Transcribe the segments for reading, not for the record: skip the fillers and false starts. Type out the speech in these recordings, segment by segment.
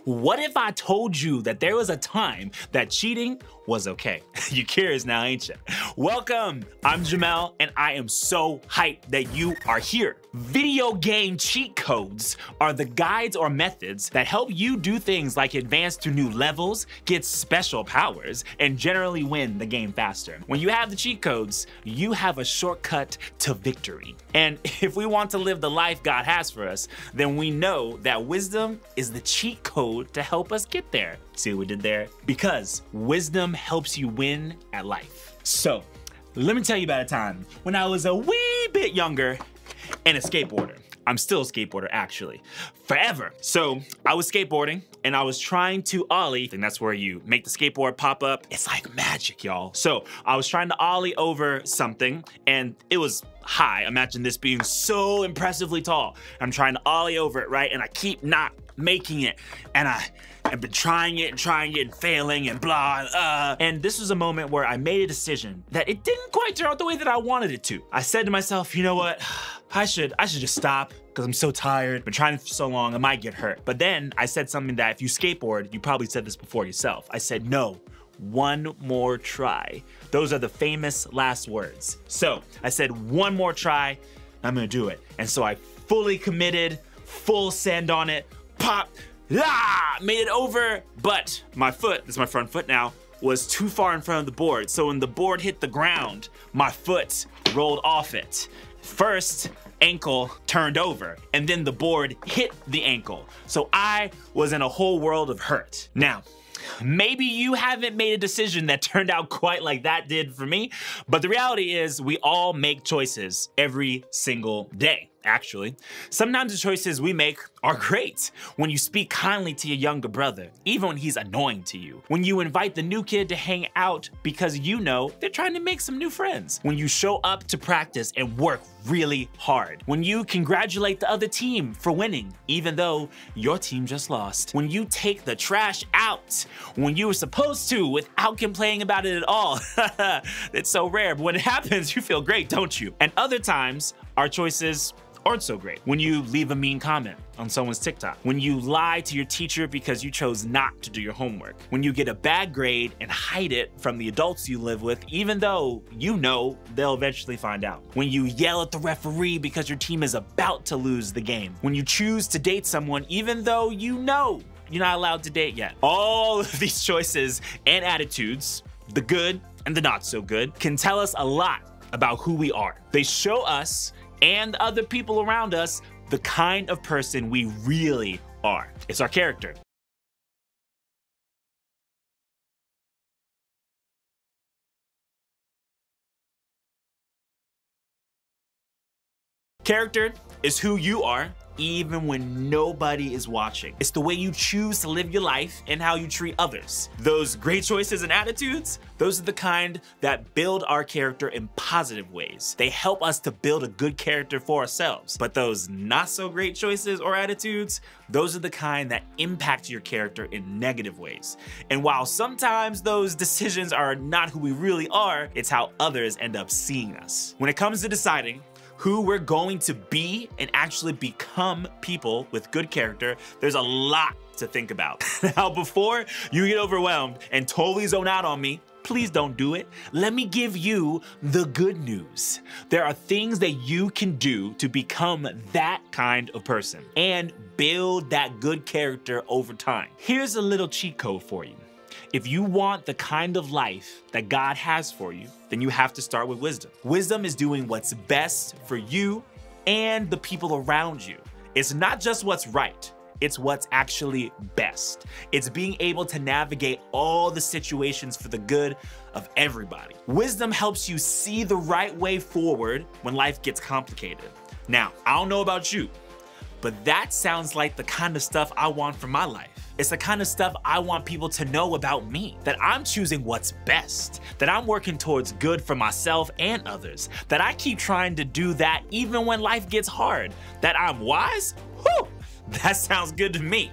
What if I told you that there was a time that cheating was okay? You curious now, ain't you? Welcome, I'm Jamel, and I am so hyped that you are here. Video game cheat codes are the guides or methods that help you do things like advance to new levels, get special powers, and generally win the game faster. When you have the cheat codes, you have a shortcut to victory. And if we want to live the life God has for us, then we know that wisdom is the cheat code to help us get there. See what we did there? Because wisdom helps you win at life. So, let me tell you about a time when I was a wee bit younger and a skateboarder. I'm still a skateboarder, actually, forever. So I was skateboarding and I was trying to ollie, and that's where you make the skateboard pop up. It's like magic, y'all. So I was trying to ollie over something and it was high. Imagine this being so impressively tall. I'm trying to ollie over it, right? And I keep not making it. And I've been trying it and failing and blah, and this was a moment where I made a decision that it didn't quite turn out the way that I wanted it to. I said to myself, you know what? I should just stop because I'm so tired. Been trying for so long, I might get hurt. But then I said something that if you skateboard, you probably said this before yourself. I said, no, one more try. Those are the famous last words. So I said, one more try, I'm gonna do it. And so I fully committed, full send on it, pop, made it over, but my foot, this is my front foot now, was too far in front of the board. So when the board hit the ground, my foot rolled off it. First, ankle turned over, and then the board hit the ankle. So I was in a whole world of hurt. Now, maybe you haven't made a decision that turned out quite like that did for me, but the reality is we all make choices every single day. Actually, sometimes the choices we make are great. When you speak kindly to your younger brother, even when he's annoying to you. When you invite the new kid to hang out because you know they're trying to make some new friends. When you show up to practice and work really hard. When you congratulate the other team for winning, even though your team just lost. When you take the trash out when you were supposed to without complaining about it at all. It's so rare, but when it happens, you feel great, don't you? And other times, our choices aren't so great. When you leave a mean comment on someone's TikTok. When you lie to your teacher because you chose not to do your homework. When you get a bad grade and hide it from the adults you live with, even though you know they'll eventually find out. When you yell at the referee because your team is about to lose the game. When you choose to date someone even though you know you're not allowed to date yet. All of these choices and attitudes, the good and the not so good, can tell us a lot about who we are. They show us and other people around us the kind of person we really are. It's our character. Character is who you are, even when nobody is watching. It's the way you choose to live your life and how you treat others. Those great choices and attitudes, those are the kind that build our character in positive ways. They help us to build a good character for ourselves. But those not so great choices or attitudes, those are the kind that impact your character in negative ways. And while sometimes those decisions are not who we really are, it's how others end up seeing us. When it comes to deciding who we're going to be and actually become people with good character, there's a lot to think about. Now, before you get overwhelmed and totally zone out on me, please don't do it. Let me give you the good news. There are things that you can do to become that kind of person and build that good character over time. Here's a little cheat code for you. If you want the kind of life that God has for you, then you have to start with wisdom. Wisdom is doing what's best for you and the people around you. It's not just what's right, it's what's actually best. It's being able to navigate all the situations for the good of everybody. Wisdom helps you see the right way forward when life gets complicated. Now, I don't know about you, but that sounds like the kind of stuff I want for my life. It's the kind of stuff I want people to know about me, that I'm choosing what's best, that I'm working towards good for myself and others, that I keep trying to do that even when life gets hard, that I'm wise. Whew, that sounds good to me.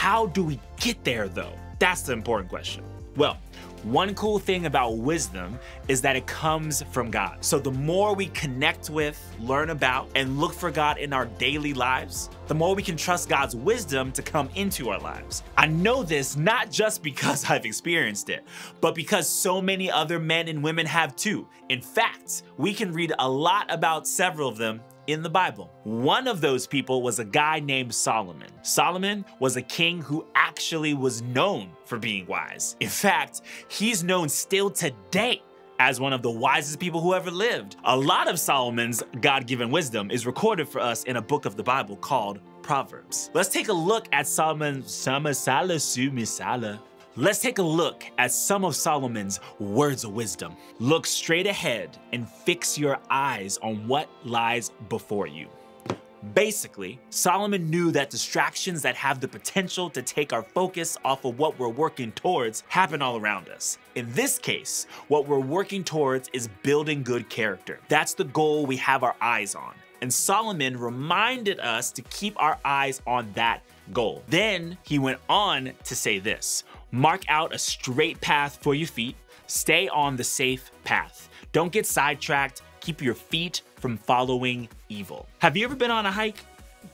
how do we get there though? That's the important question. Well, one cool thing about wisdom is that it comes from God. So the more we connect with, learn about, and look for God in our daily lives, the more we can trust God's wisdom to come into our lives. I know this not just because I've experienced it, but because so many other men and women have too. In fact, we can read a lot about several of them in the Bible. One of those people was a guy named Solomon. Solomon was a king who actually was known for being wise. In fact, he's known still today as one of the wisest people who ever lived. A lot of Solomon's God-given wisdom is recorded for us in a book of the Bible called Proverbs. Let's take a look at Let's take a look at some of Solomon's words of wisdom. Look straight ahead and fix your eyes on what lies before you. Basically, Solomon knew that distractions that have the potential to take our focus off of what we're working towards happen all around us. In this case, what we're working towards is building good character. That's the goal we have our eyes on. And Solomon reminded us to keep our eyes on that goal. Then he went on to say this: mark out a straight path for your feet. Stay on the safe path. Don't get sidetracked. Keep your feet from following evil. Have you ever been on a hike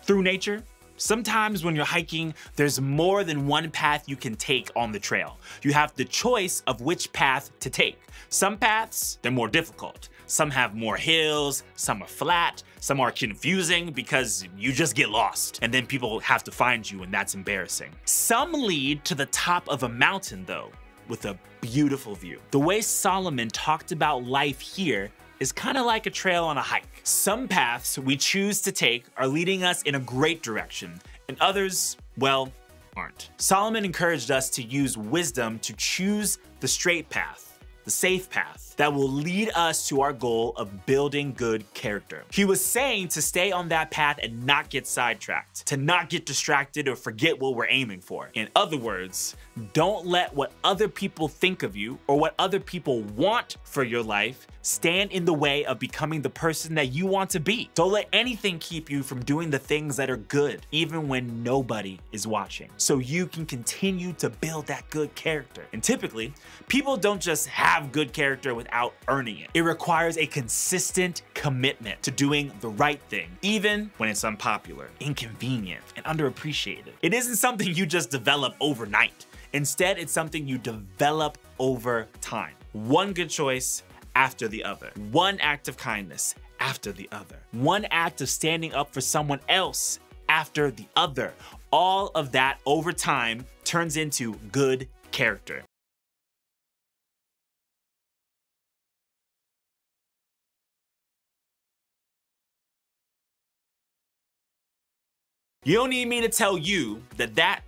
through nature? Sometimes when you're hiking, there's more than one path you can take on the trail. You have the choice of which path to take. Some paths, they're more difficult. Some have more hills, some are flat, some are confusing because you just get lost and then people have to find you and that's embarrassing. Some lead to the top of a mountain though, with a beautiful view. The way Solomon talked about life here is kind of like a trail on a hike. Some paths we choose to take are leading us in a great direction, and others, well, aren't. Solomon encouraged us to use wisdom to choose the straight path, the safe path that will lead us to our goal of building good character. He was saying to stay on that path and not get sidetracked, to not get distracted or forget what we're aiming for. In other words, don't let what other people think of you or what other people want for your life stand in the way of becoming the person that you want to be. Don't let anything keep you from doing the things that are good, even when nobody is watching, so you can continue to build that good character. And typically, people don't just have good character without earning it. It requires a consistent commitment to doing the right thing, even when it's unpopular, inconvenient, and underappreciated. It isn't something you just develop overnight. Instead, it's something you develop over time. One good choice after the other. One act of kindness after the other. One act of standing up for someone else after the other. All of that over time turns into good character. You don't need me to tell you that that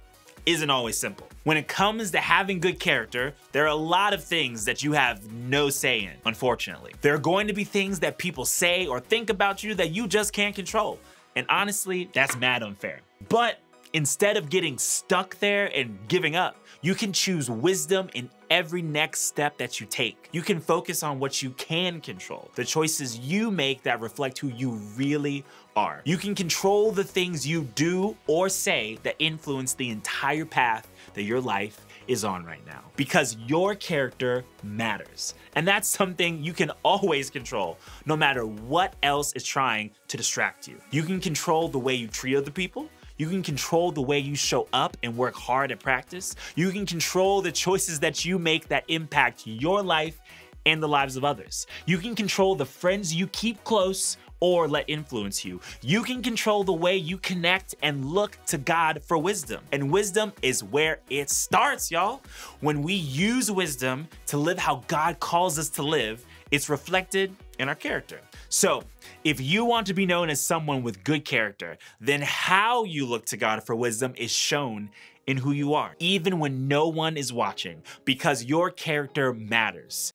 isn't always simple. When it comes to having good character, there are a lot of things that you have no say in, unfortunately. There are going to be things that people say or think about you that you just can't control. And honestly, that's mad unfair. But instead of getting stuck there and giving up, you can choose wisdom in every next step that you take. You can focus on what you can control, the choices you make that reflect who you really are. You can control the things you do or say that influence the entire path that your life is on right now, because your character matters. And that's something you can always control, no matter what else is trying to distract you. You can control the way you treat other people. You can control the way you show up and work hard at practice. You can control the choices that you make that impact your life and the lives of others. You can control the friends you keep close or let influence you. You can control the way you connect and look to God for wisdom. And wisdom is where it starts, y'all. When we use wisdom to live how God calls us to live, it's reflected in our character. So if you want to be known as someone with good character, then how you look to God for wisdom is shown in who you are, even when no one is watching, because your character matters.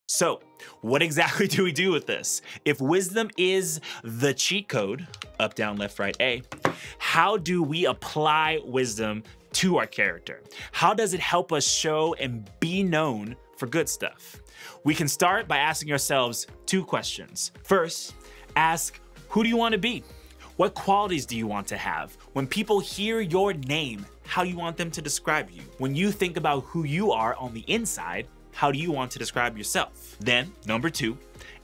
So what exactly do we do with this? If wisdom is the cheat code, up, down, left, right, A, how do we apply wisdom to our character? How does it help us show and be known for for good stuff. We can start by asking ourselves 2 questions. First, ask, who do you want to be? What qualities do you want to have? When people hear your name, how do you want them to describe you? When you think about who you are on the inside, how do you want to describe yourself? Then, number 2,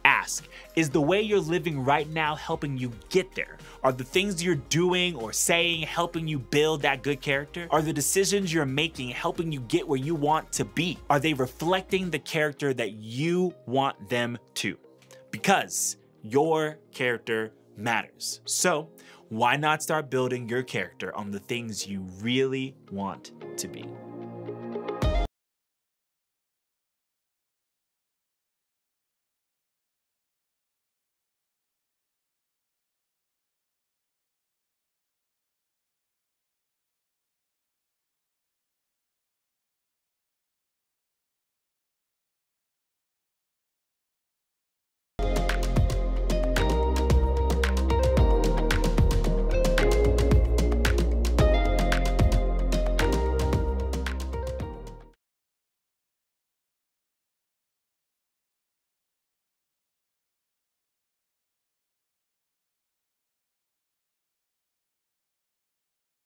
ask, is the way you're living right now helping you get there? Are the things you're doing or saying helping you build that good character? Are the decisions you're making helping you get where you want to be? Are they reflecting the character that you want them to? Because your character matters. So why not start building your character on the things you really want to be?